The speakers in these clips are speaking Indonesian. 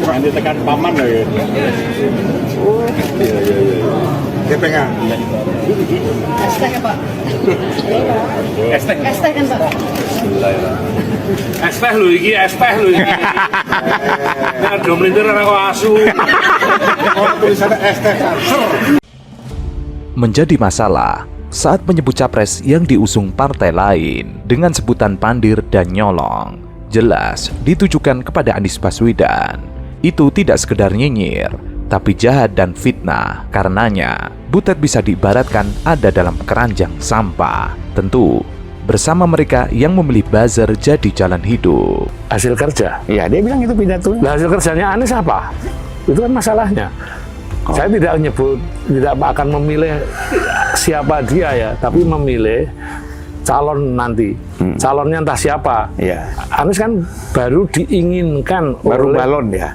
Nanti tekan paman loh ya. Oh, iya. Dia pengen. Es teh Pak. Es teh. Es teh kan Pak. Es teh lho iki, es teh lho iki. Nek do mlintir ora kok asu. Oh, tulisannya es teh. Menjadi masalah saat menyebut capres yang diusung partai lain dengan sebutan pandir dan nyolong. Jelas ditujukan kepada Anies Baswedan. Itu tidak sekedar nyinyir, tapi jahat dan fitnah. Karenanya, Butet bisa diibaratkan ada dalam keranjang sampah. Tentu, bersama mereka yang memilih buzzer jadi jalan hidup. Hasil kerja. Iya, dia bilang itu pidato. Nah, hasil kerjanya Anies apa? Itu kan masalahnya. Saya tidak akan memilih siapa dia ya, tapi memilih calon nanti. Calonnya entah siapa. Iya. Anies kan baru diinginkan Baru oleh balon ya.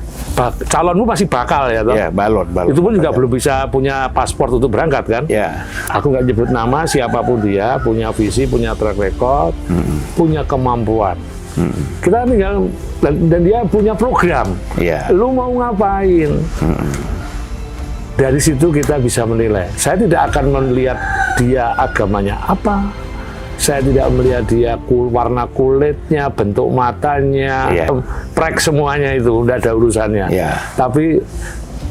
Calonmu masih bakal ya toh? Iya, balon. Itu pun juga belum bisa punya paspor untuk berangkat kan? Iya. Aku nggak nyebut nama, siapapun dia punya visi, punya track record, punya kemampuan. Kita tinggal dan dia punya program. Iya. Lu mau ngapain? Dari situ kita bisa menilai. Saya tidak akan melihat dia agamanya apa. Saya tidak melihat dia warna kulitnya, bentuk matanya, track semuanya itu, udah ada urusannya. Iya. Tapi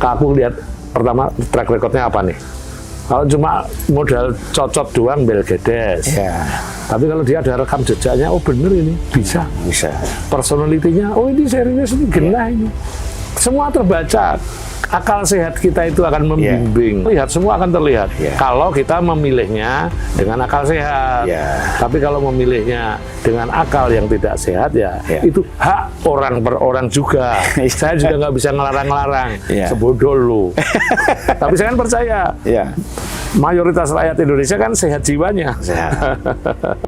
aku lihat pertama track recordnya apa nih? Kalau cuma modal cocot doang belgedes. Iya. Tapi kalau dia ada rekam jejaknya, oh bener ini bisa. Bisa. Personalitinya, oh ini serius ini genah ini. Semua terbaca. Akal sehat kita itu akan membimbing. Lihat, semua akan terlihat. Kalau kita memilihnya dengan akal sehat. Tapi kalau memilihnya dengan akal yang tidak sehat itu hak orang per orang juga. Saya juga nggak bisa ngelarang-larang. Sebodoh lu. Tapi saya kan percaya. Mayoritas rakyat Indonesia kan sehat jiwanya.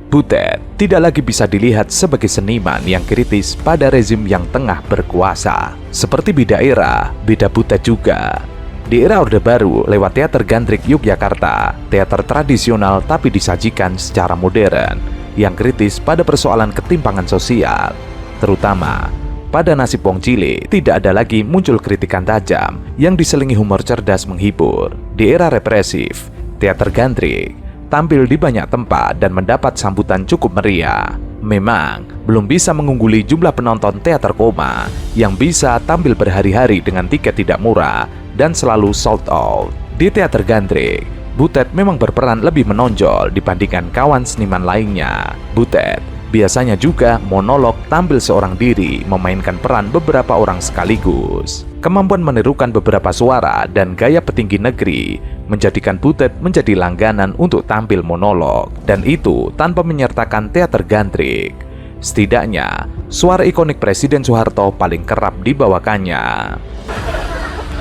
Butet tidak lagi bisa dilihat sebagai seniman yang kritis pada rezim yang tengah berkuasa. Seperti beda era, beda Butet juga. Di era Orde Baru lewat Teater Gandrik Yogyakarta, teater tradisional tapi disajikan secara modern, yang kritis pada persoalan ketimpangan sosial. Terutama, pada nasib wong cilik, tidak ada lagi muncul kritikan tajam yang diselingi humor cerdas menghibur. Di era represif, Teater Gandrik tampil di banyak tempat dan mendapat sambutan cukup meriah. Memang belum bisa mengungguli jumlah penonton teater koma yang bisa tampil berhari-hari dengan tiket tidak murah dan selalu sold out. Di Teater Gandrik, Butet memang berperan lebih menonjol dibandingkan kawan seniman lainnya. Butet biasanya juga monolog tampil seorang diri memainkan peran beberapa orang sekaligus. Kemampuan menirukan beberapa suara dan gaya petinggi negeri menjadikan Butet menjadi langganan untuk tampil monolog, dan itu tanpa menyertakan teater gandrik. Setidaknya, suara ikonik Presiden Soeharto paling kerap dibawakannya.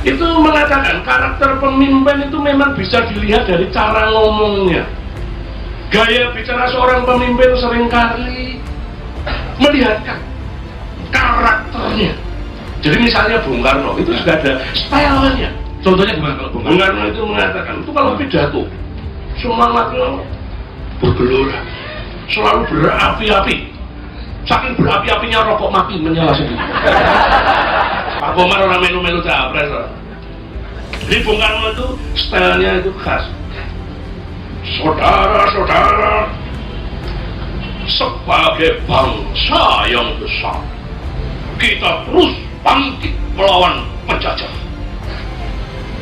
Itu mengatakan karakter pemimpin itu memang bisa dilihat dari cara ngomongnya. Gaya bicara seorang pemimpin seringkali melihatkan karakternya. Jadi misalnya Bung Karno itu juga ada stylenya. Contohnya gimana kalau Bung Karno itu mengatakan itu kalau pidato semangatnya bergelora, selalu berapi-api. Saking berapi-apinya rokok mati menyala sendiri. Pak Komar orang melu-melu capres. Jadi Bung Karno itu stylenya itu khas. Saudara-saudara, sebagai bangsa yang besar, kita terus bangkit melawan penjajah.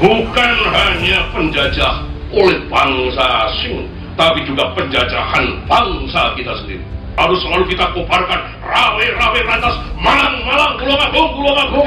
Bukan hanya penjajah oleh bangsa asing, tapi juga penjajahan bangsa kita sendiri. Harus selalu kita kobarkan rawe-rawe rantas, malang-malang, Kulon Agung, Kulon Agung.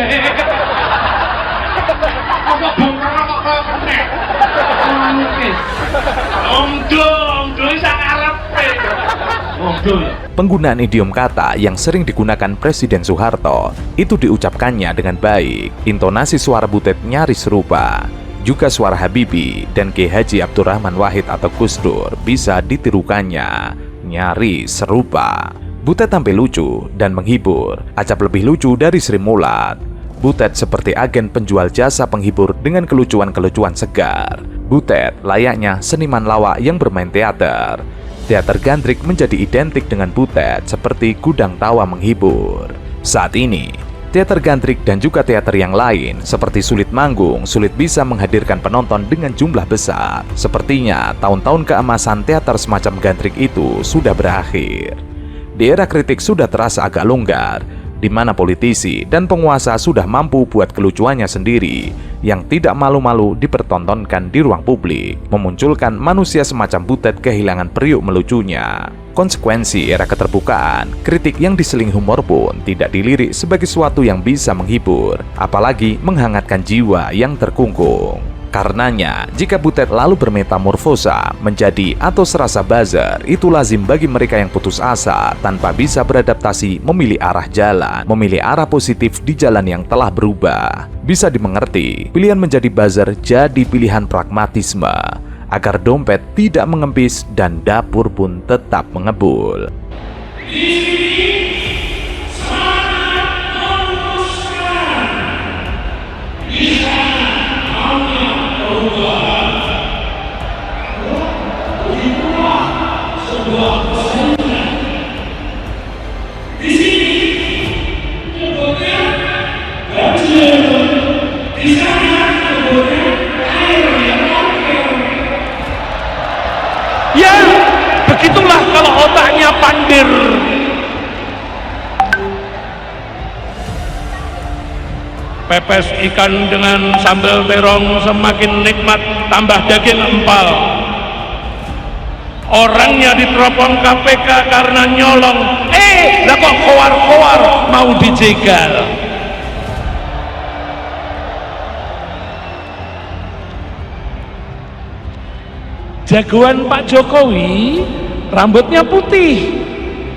Penggunaan idiom kata yang sering digunakan Presiden Soeharto itu diucapkannya dengan baik. Intonasi suara Butet nyaris serupa. Juga suara Habibie dan Kiai Haji Abdurrahman Wahid atau Gus Dur bisa ditirukannya, nyaris serupa. Butet tampil lucu dan menghibur, acap lebih lucu dari Sri Mulat. Butet seperti agen penjual jasa penghibur dengan kelucuan-kelucuan segar. Butet layaknya seniman lawak yang bermain teater. Teater Gandrik menjadi identik dengan Butet seperti gudang tawa menghibur. Saat ini, teater gantrik dan juga teater yang lain seperti sulit manggung, sulit bisa menghadirkan penonton dengan jumlah besar. Sepertinya tahun-tahun keemasan teater semacam gantrik itu sudah berakhir. Di era kritik sudah terasa agak longgar, di mana politisi dan penguasa sudah mampu buat kelucuannya sendiri yang tidak malu-malu dipertontonkan di ruang publik, memunculkan manusia semacam Butet kehilangan periuk melucunya. Konsekuensi era keterbukaan, kritik yang diseling humor pun tidak dilirik sebagai sesuatu yang bisa menghibur, apalagi menghangatkan jiwa yang terkungkung. Karenanya, jika Butet lalu bermetamorfosa menjadi atau serasa buzzer, itu lazim bagi mereka yang putus asa tanpa bisa beradaptasi memilih arah jalan, memilih arah positif di jalan yang telah berubah. Bisa dimengerti, pilihan menjadi buzzer jadi pilihan pragmatisme, agar dompet tidak mengempis dan dapur pun tetap mengebul. Ya, begitulah kalau otaknya pandir. Pepes ikan dengan sambal terong semakin nikmat, tambah daging empal. Orangnya diteropong KPK karena nyolong. Lah kok kowar-kowar mau dijegal. Jagoan Pak Jokowi rambutnya putih,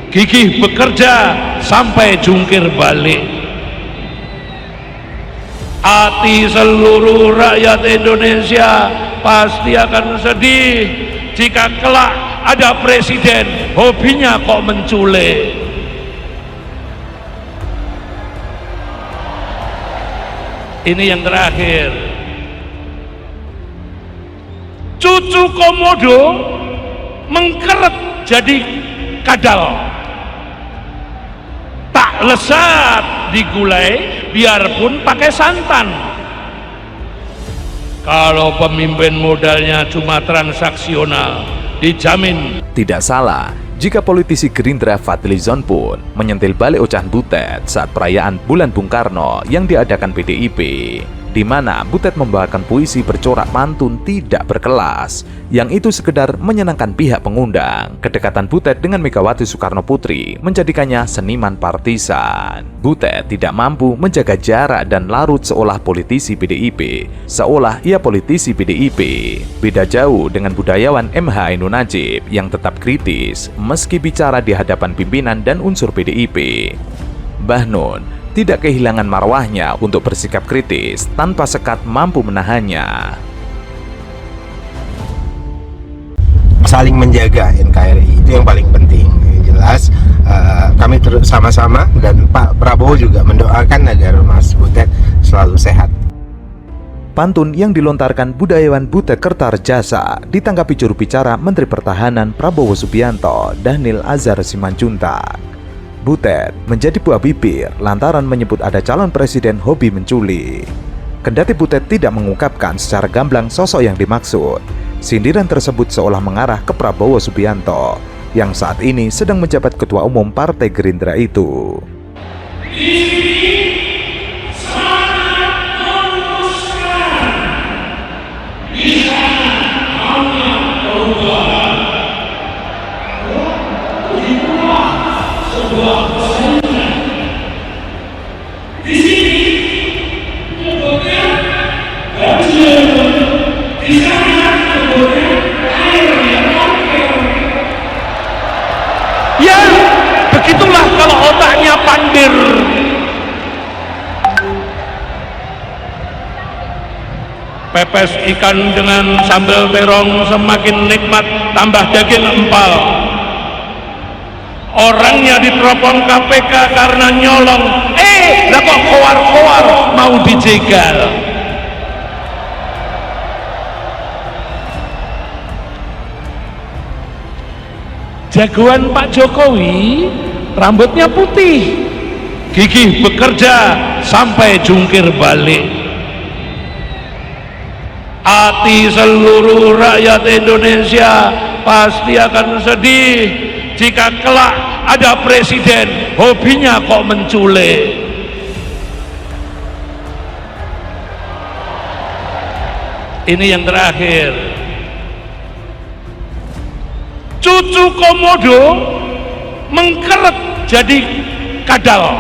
gigih bekerja sampai jungkir balik. Hati seluruh rakyat Indonesia pasti akan sedih jika kelak ada presiden hobinya kok menculik. Ini yang terakhir. Cucu komodo mengkeret jadi kadal, tak lesat digulai biarpun pakai santan. Kalau pemimpin modalnya cuma transaksional, dijamin. Tidak salah jika politisi Gerindra Fadlizon pun menyentil balik ucapan Butet saat perayaan Bulan Bung Karno yang diadakan PDIP, di mana Butet membawakan puisi bercorak pantun tidak berkelas, yang itu sekedar menyenangkan pihak pengundang. Kedekatan Butet dengan Megawati Soekarno Putri menjadikannya seniman partisan. Butet tidak mampu menjaga jarak dan larut seolah politisi PDIP, seolah ia politisi PDIP. Beda jauh dengan budayawan MH Ainun Najib yang tetap kritis meski bicara di hadapan pimpinan dan unsur PDIP. Mbah Nun tidak kehilangan marwahnya untuk bersikap kritis tanpa sekat mampu menahannya. Saling menjaga NKRI itu yang paling penting. Yang jelas kami terus sama-sama dan Pak Prabowo juga mendoakan agar Mas Butet selalu sehat. Pantun yang dilontarkan budayawan Butet Kertarjasa ditanggapi juru bicara Menteri Pertahanan Prabowo Subianto, Dhanil Azhar Simanjuntak. Butet menjadi buah bibir lantaran menyebut ada calon presiden hobi menculik. Kendati Butet tidak mengungkapkan secara gamblang sosok yang dimaksud, sindiran tersebut seolah mengarah ke Prabowo Subianto yang saat ini sedang menjabat ketua umum Partai Gerindra itu. Ya, begitulah kalau otaknya pandir. Pepes ikan dengan sambal terong semakin nikmat, tambah daging empal. Orangnya diteropong KPK karena nyolong. Lah kok kowar-kowar mau dijegal. Jagoan Pak Jokowi rambutnya putih, gigih bekerja sampai jungkir balik. Hati seluruh rakyat Indonesia pasti akan sedih jika kelak ada presiden hobinya kok menculik. Ini yang terakhir, cucu komodo mengkeret jadi kadal,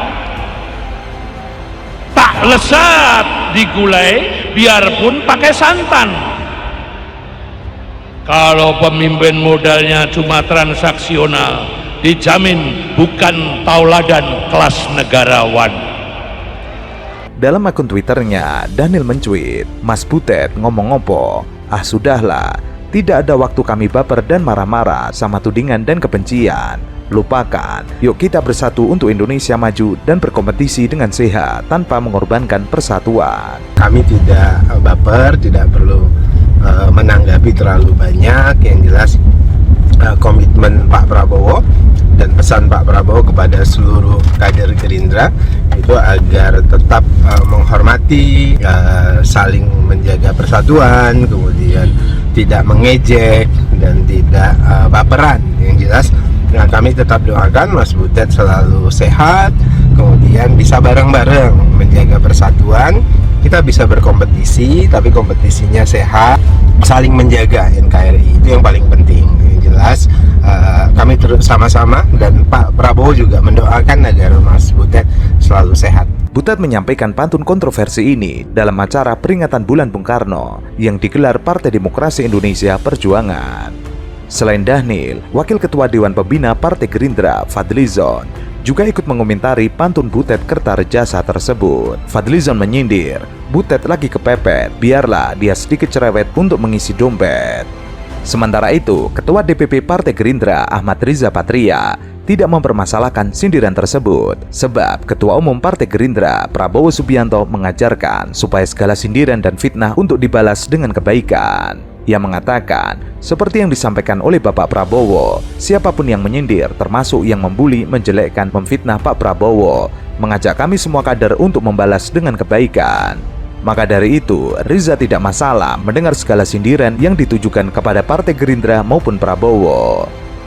tak lesat digulai biarpun pakai santan. Kalau pemimpin modalnya cuma transaksional, dijamin bukan tauladan kelas negarawan. Dalam akun Twitternya, Daniel mencuit, "Mas Butet ngomong ngopo, sudahlah, tidak ada waktu kami baper dan marah-marah sama tudingan dan kebencian. Lupakan, yuk kita bersatu untuk Indonesia maju dan berkompetisi dengan sehat tanpa mengorbankan persatuan." Kami tidak baper, tidak perlu menanggapi terlalu banyak. Yang jelas komitmen Pak Prabowo dan pesan Pak Prabowo kepada seluruh kader Gerindra itu agar tetap menghormati, saling menjaga persatuan, kemudian tidak mengejek dan tidak baperan. Yang jelas kami tetap doakan Mas Butet selalu sehat, kemudian bisa bareng-bareng menjaga persatuan. Kita bisa berkompetisi, tapi kompetisinya sehat, saling menjaga NKRI, itu yang paling penting. Yang jelas kami terus sama-sama dan Pak Prabowo juga mendoakan agar Mas Butet selalu sehat. Butet menyampaikan pantun kontroversi ini dalam acara peringatan Bulan Bung Karno yang digelar Partai Demokrasi Indonesia Perjuangan. Selain Daniel, Wakil Ketua Dewan Pembina Partai Gerindra Fadlizon juga ikut mengomentari pantun Butet Kertarejasa tersebut. Fadlizon menyindir, Butet lagi kepepet, biarlah dia sedikit cerewet untuk mengisi dompet. Sementara itu, Ketua DPP Partai Gerindra Ahmad Riza Patria tidak mempermasalahkan sindiran tersebut, sebab Ketua Umum Partai Gerindra Prabowo Subianto mengajarkan supaya segala sindiran dan fitnah untuk dibalas dengan kebaikan. Ia mengatakan, seperti yang disampaikan oleh Bapak Prabowo, siapapun yang menyindir, termasuk yang membuli, menjelekkan, memfitnah Pak Prabowo, mengajak kami semua kader untuk membalas dengan kebaikan. Maka dari itu, Riza tidak masalah mendengar segala sindiran yang ditujukan kepada Partai Gerindra maupun Prabowo.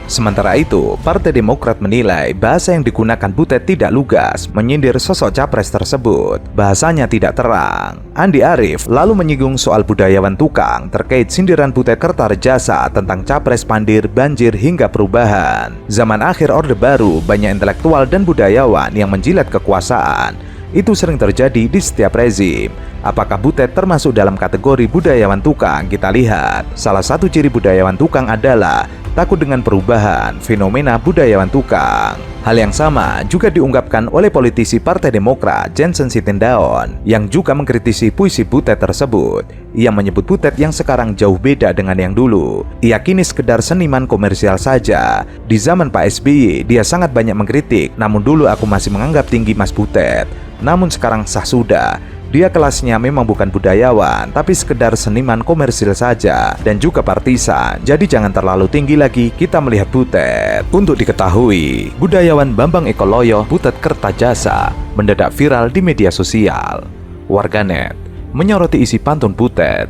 Sementara itu, Partai Demokrat menilai bahasa yang digunakan Butet tidak lugas menyindir sosok capres tersebut. Bahasanya tidak terang. Andi Arief lalu menyinggung soal budayawan tukang terkait sindiran Butet Kertarejasa tentang capres pandir, banjir, hingga perubahan. Zaman akhir Orde Baru, banyak intelektual dan budayawan yang menjilat kekuasaan. Itu sering terjadi di setiap rezim. Apakah Butet termasuk dalam kategori budayawan tukang? Kita lihat, salah satu ciri budayawan tukang adalah takut dengan perubahan, fenomena budayawan tukang. Hal yang sama juga diungkapkan oleh politisi Partai Demokrat Jansen Sitindaon yang juga mengkritisi puisi Butet tersebut. Ia menyebut Butet yang sekarang jauh beda dengan yang dulu. Ia kini sekedar seniman komersial saja. Di zaman Pak SBY, dia sangat banyak mengkritik, namun dulu aku masih menganggap tinggi Mas Butet. Namun sekarang sah sudah. Dia kelasnya memang bukan budayawan, tapi sekedar seniman komersil saja dan juga partisan. Jadi jangan terlalu tinggi lagi kita melihat Butet. Untuk diketahui, budayawan Bambang Ekoloyo Butet Kertajasa mendadak viral di media sosial. Warganet menyoroti isi pantun Butet.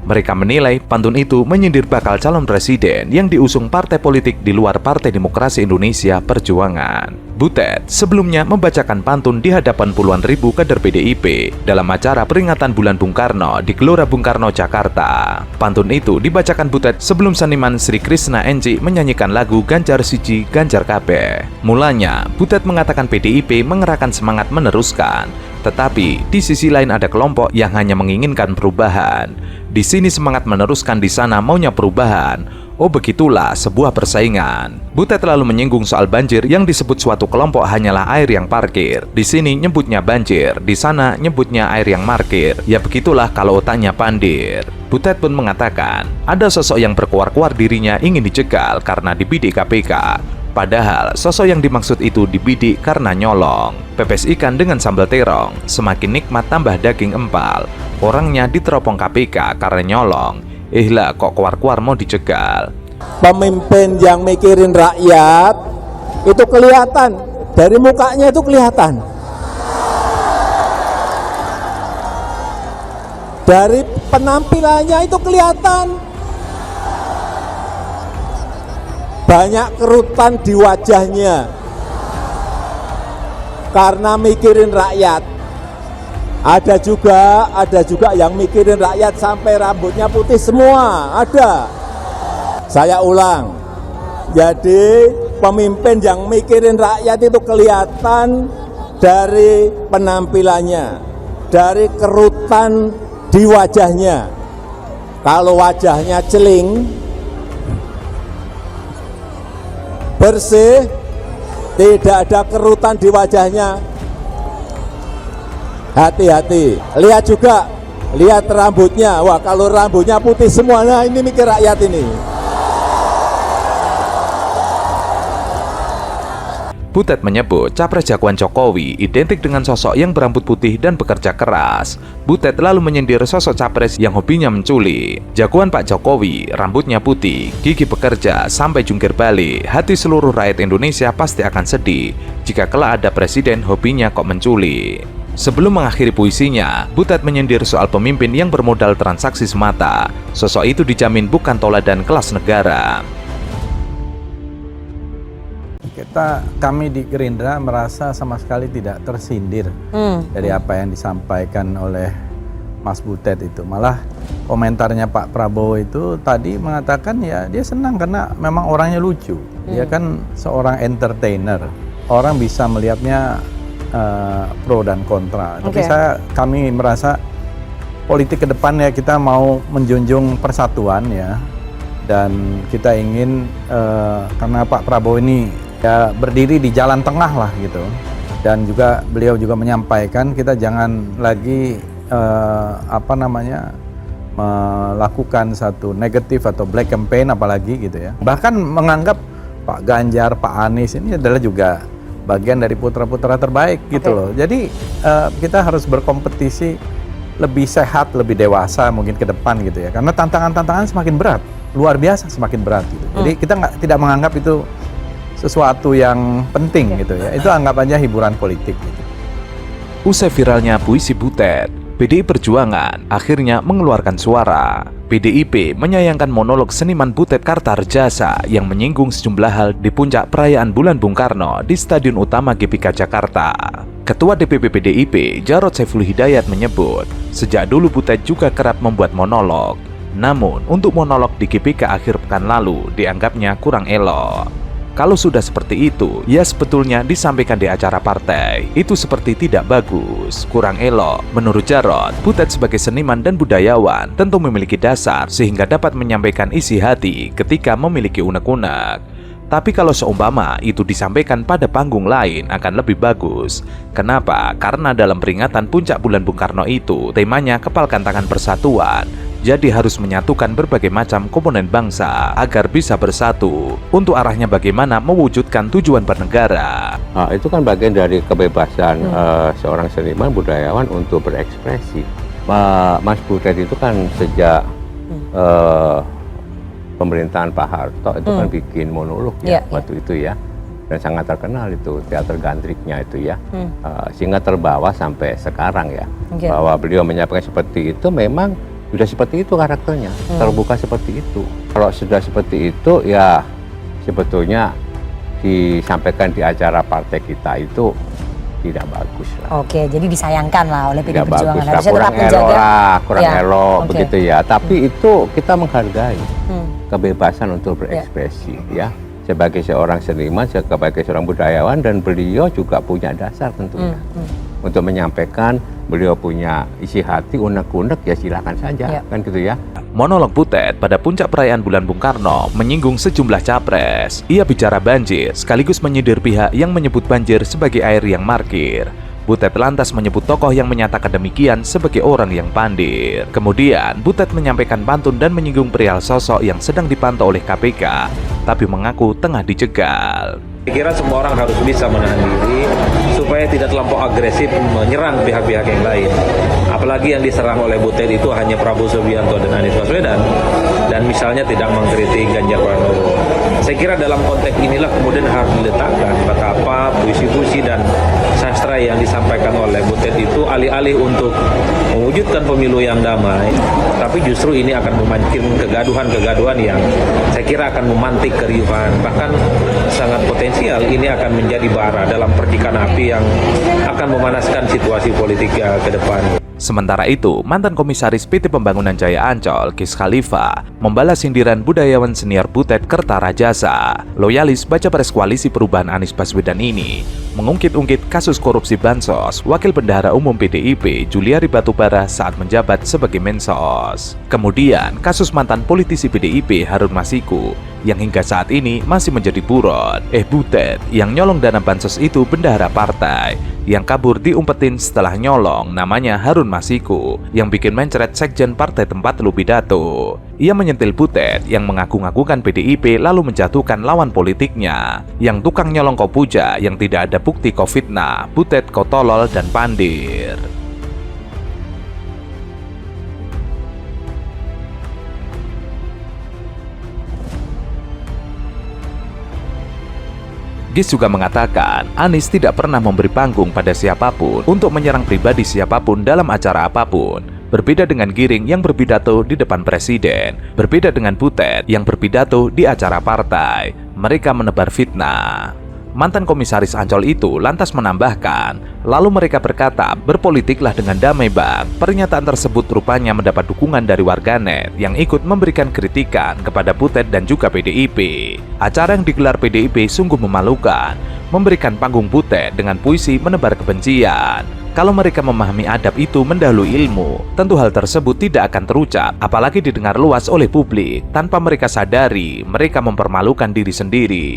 Mereka menilai pantun itu menyindir bakal calon presiden yang diusung partai politik di luar Partai Demokrasi Indonesia Perjuangan. Butet sebelumnya membacakan pantun di hadapan puluhan ribu kader PDIP dalam acara peringatan Bulan Bung Karno di Gelora Bung Karno, Jakarta. Pantun itu dibacakan Butet sebelum seniman Sri Krishna Enci menyanyikan lagu Ganjar Siji Ganjar Kabeh. Mulanya, Butet mengatakan PDIP mengerahkan semangat meneruskan, tetapi di sisi lain ada kelompok yang hanya menginginkan perubahan. Di sini semangat meneruskan, di sana maunya perubahan. Oh begitulah sebuah persaingan. Butet lalu menyinggung soal banjir yang disebut suatu kelompok hanyalah air yang parkir. Di sini nyebutnya banjir, di sana nyebutnya air yang markir. Ya begitulah kalau otaknya pandir. Butet pun mengatakan, ada sosok yang berkuar-kuar dirinya ingin dicegal karena dibidik KPK. Padahal sosok yang dimaksud itu dibidik karena nyolong. Pepes ikan dengan sambal terong, semakin nikmat tambah daging empal. Orangnya diteropong KPK karena nyolong. Lah kok keluar-keluar mau dicegal. Pemimpin yang mikirin rakyat itu kelihatan, dari mukanya itu kelihatan. Dari penampilannya itu kelihatan banyak kerutan di wajahnya karena mikirin rakyat. Ada juga yang mikirin rakyat sampai rambutnya putih semua, ada. Saya ulang, jadi pemimpin yang mikirin rakyat itu kelihatan dari penampilannya, dari kerutan di wajahnya. Kalau wajahnya celing, bersih, tidak ada kerutan di wajahnya, hati-hati. Lihat juga, lihat rambutnya. Wah, kalau rambutnya putih semuanya, ini mikir rakyat ini. Butet menyebut capres jagoan Jokowi identik dengan sosok yang berambut putih dan bekerja keras. Butet lalu menyindir sosok capres yang hobinya mencuri. Jagoan Pak Jokowi, rambutnya putih, gigi bekerja, sampai jungkir balik. Hati seluruh rakyat Indonesia pasti akan sedih jika kelak ada presiden hobinya kok mencuri. Sebelum mengakhiri puisinya, Butet menyindir soal pemimpin yang bermodal transaksi semata. Sosok itu dijamin bukan toladan kelas negara. Kami di Gerindra merasa sama sekali tidak tersindir dari apa yang disampaikan oleh Mas Butet itu. Malah komentarnya Pak Prabowo itu tadi mengatakan ya dia senang karena memang orangnya lucu. Dia kan seorang entertainer. Orang bisa melihatnya pro dan kontra. Tapi kami merasa politik ke depan ya kita mau menjunjung persatuan ya. Dan kita ingin karena Pak Prabowo ini ya berdiri di jalan tengah lah gitu, dan juga beliau juga menyampaikan kita jangan lagi melakukan satu negatif atau black campaign apalagi gitu ya, bahkan menganggap Pak Ganjar, Pak Anies ini adalah juga bagian dari putra-putra terbaik gitu loh. Jadi kita harus berkompetisi lebih sehat, lebih dewasa mungkin ke depan gitu ya, karena tantangan-tantangan semakin berat, luar biasa semakin berat gitu. Jadi kita tidak menganggap itu sesuatu yang penting gitu ya, itu anggap aja hiburan politik gitu. Usai viralnya puisi Butet, PDI Perjuangan akhirnya mengeluarkan suara. PDIP menyayangkan monolog seniman Butet Kartarjasa yang menyinggung sejumlah hal di puncak perayaan Bulan Bung Karno di Stadion Utama GBK Jakarta. Ketua DPP PDIP Jarod Saiful Hidayat menyebut, sejak dulu Butet juga kerap membuat monolog. Namun, untuk monolog di GBK akhir pekan lalu dianggapnya kurang elok. Kalau sudah seperti itu, ya sebetulnya disampaikan di acara partai. Itu seperti tidak bagus, kurang elok. Menurut Jarod, Butet sebagai seniman dan budayawan tentu memiliki dasar sehingga dapat menyampaikan isi hati ketika memiliki unek-unek. Tapi kalau seumpama itu disampaikan pada panggung lain akan lebih bagus. Kenapa? Karena dalam peringatan puncak Bulan Bung Karno itu, temanya kepalkan tangan persatuan. Jadi harus menyatukan berbagai macam komponen bangsa agar bisa bersatu untuk arahnya bagaimana mewujudkan tujuan bernegara. Nah, itu kan bagian dari kebebasan seorang seniman budayawan untuk berekspresi. Mas Butet itu kan sejak pemerintahan Pak Harto itu kan bikin monolog ya waktu itu ya, dan sangat terkenal itu teater gantriknya itu ya, sehingga terbawa sampai sekarang ya, bahwa beliau menyampaikan seperti itu memang sudah seperti itu karakternya, terbuka seperti itu. Kalau sudah seperti itu ya sebetulnya disampaikan di acara partai kita itu tidak bagus lah. Oke, jadi disayangkan lah oleh PDI Perjuangan. Harusnya tetap menjaga, kurang elok begitu ya. Tapi itu kita menghargai kebebasan untuk berekspresi ya. Sebagai seorang seniman, sebagai seorang budayawan, dan beliau juga punya dasar tentunya untuk menyampaikan. Beliau punya isi hati, unek-unek, ya silakan saja, kan gitu ya. Monolog Butet pada puncak perayaan Bulan Bung Karno menyinggung sejumlah capres. Ia bicara banjir, sekaligus menyindir pihak yang menyebut banjir sebagai air yang markir. Butet lantas menyebut tokoh yang menyatakan demikian sebagai orang yang pandir. Kemudian, Butet menyampaikan pantun dan menyinggung perihal sosok yang sedang dipantau oleh KPK, tapi mengaku tengah dijegal. Saya kira semua orang harus bisa menahan diri supaya tidak terlampau agresif menyerang pihak-pihak yang lain. Apalagi yang diserang oleh Butet itu hanya Prabowo Subianto dan Anies Baswedan, dan misalnya tidak mengkritik Ganjar Pranowo. Saya kira dalam konteks inilah kemudian harus diletakkan betapa puisi-puisi dan abstrak yang disampaikan oleh Butet itu alih-alih untuk mewujudkan pemilu yang damai, tapi justru ini akan memancing kegaduhan-kegaduhan yang saya kira akan memantik keriuhan. Bahkan sangat potensial ini akan menjadi bara dalam percikan api yang akan memanaskan situasi politik ke depan. Sementara itu, mantan komisaris PT Pembangunan Jaya Ancol, Gis Khalifa, membalas sindiran budayawan senior Butet Kertarajasa. Loyalis baca pres Koalisi Perubahan Anies Baswedan ini mengungkit-ungkit kasus korupsi Bansos Wakil Bendahara Umum PDIP Juliari Batubara saat menjabat sebagai Mensos. Kemudian, kasus mantan politisi PDIP Harun Masiku yang hingga saat ini masih menjadi buron. Butet yang nyolong dana Bansos itu bendahara partai yang kabur diumpetin setelah nyolong namanya Harun Masiku yang bikin mencret sekjen partai tempat lu pidato. Ia menyentil Butet yang mengaku-ngakukan PDIP lalu menjatuhkan lawan politiknya yang tukang nyolong kau puja yang tidak ada bukti kau fitnah, Butet kau tolol dan pandir. Gis juga mengatakan Anies tidak pernah memberi panggung pada siapapun untuk menyerang pribadi siapapun dalam acara apapun. Berbeda dengan Giring yang berpidato di depan presiden, berbeda dengan Butet yang berpidato di acara partai. Mereka menebar fitnah. Mantan komisaris Ancol itu lantas menambahkan, lalu mereka berkata, berpolitiklah dengan damai bang. Pernyataan tersebut rupanya mendapat dukungan dari warganet yang ikut memberikan kritikan kepada Butet dan juga PDIP. Acara yang digelar PDIP sungguh memalukan, memberikan panggung Butet dengan puisi menebar kebencian. Kalau mereka memahami adab itu mendahului ilmu, tentu hal tersebut tidak akan terucap, apalagi didengar luas oleh publik. Tanpa mereka sadari, mereka mempermalukan diri sendiri.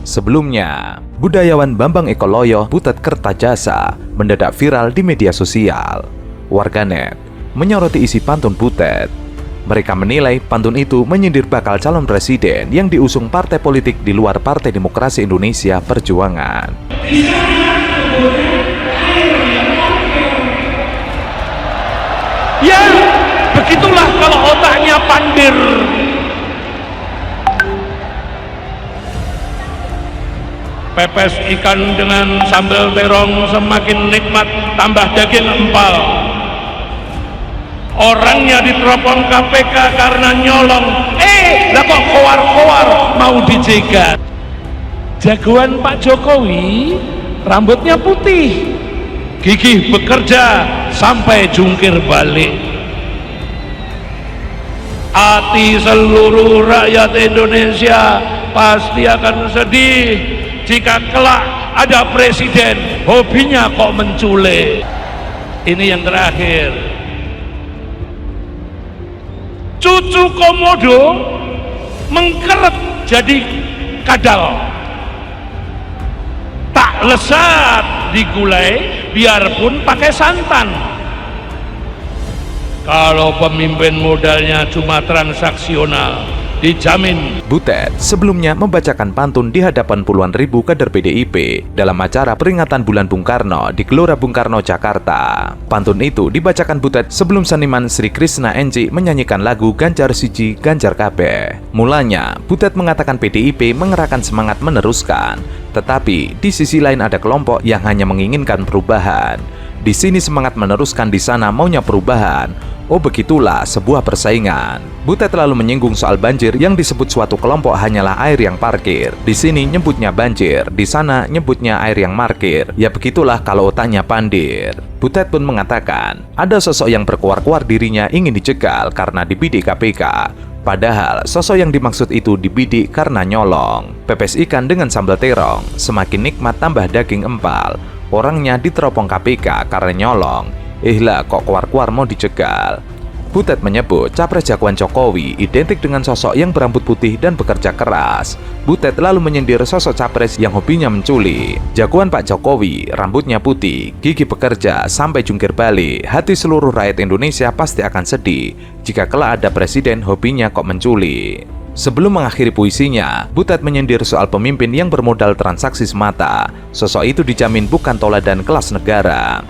Sebelumnya, budayawan Bambang Ekoloyo Butet Kertajasa mendadak viral di media sosial. Warganet menyoroti isi pantun Butet. Mereka menilai pantun itu menyindir bakal calon presiden yang diusung partai politik di luar Partai Demokrasi Indonesia Perjuangan. Ya, begitulah kalau otaknya pandir. Pepes ikan dengan sambal terong semakin nikmat, tambah daging empal. Orangnya diteropong KPK karena nyolong. Lah kok kowar-kowar mau dijegat. Jagoan Pak Jokowi rambutnya putih, gigih bekerja sampai jungkir balik. Hati seluruh rakyat Indonesia pasti akan sedih jika kelak ada presiden hobinya kok menculik. Ini yang terakhir. Cucu komodo mengkeret jadi kadal. Tak lesat digulai biarpun pakai santan. Kalau pemimpin modalnya cuma transaksional, dijamin. Butet sebelumnya membacakan pantun di hadapan puluhan ribu kader PDIP dalam acara peringatan Bulan Bung Karno di Gelora Bung Karno, Jakarta. Pantun itu dibacakan Butet sebelum seniman Sri Krishna NJ menyanyikan lagu Ganjar Siji Ganjar Kabeh. Mulanya, Butet mengatakan PDIP mengerahkan semangat meneruskan, tetapi di sisi lain ada kelompok yang hanya menginginkan perubahan. Di sini semangat meneruskan, di sana maunya perubahan. Oh begitulah sebuah persaingan. Butet lalu menyinggung soal banjir yang disebut suatu kelompok hanyalah air yang parkir. Di sini nyebutnya banjir, di sana nyebutnya air yang markir. Ya begitulah kalau otaknya pandir. Butet pun mengatakan, ada sosok yang berkuar-kuar dirinya ingin dicegal karena dibidik KPK. Padahal sosok yang dimaksud itu dibidik karena nyolong. Pepes ikan dengan sambal terong, semakin nikmat tambah daging empal. Orangnya diteropong KPK karena nyolong. Lah kok kuar-kuar mau dicegal. Butet menyebut capres jagoan Jokowi identik dengan sosok yang berambut putih dan bekerja keras. Butet lalu menyindir sosok capres yang hobinya menculik. Jagoan Pak Jokowi rambutnya putih, gigi bekerja sampai jungkir balik. Hati seluruh rakyat Indonesia pasti akan sedih jika kelak ada presiden hobinya kok menculik. Sebelum mengakhiri puisinya, Butet menyindir soal pemimpin yang bermodal transaksi semata. Sosok itu dijamin bukan toladan kelas negara.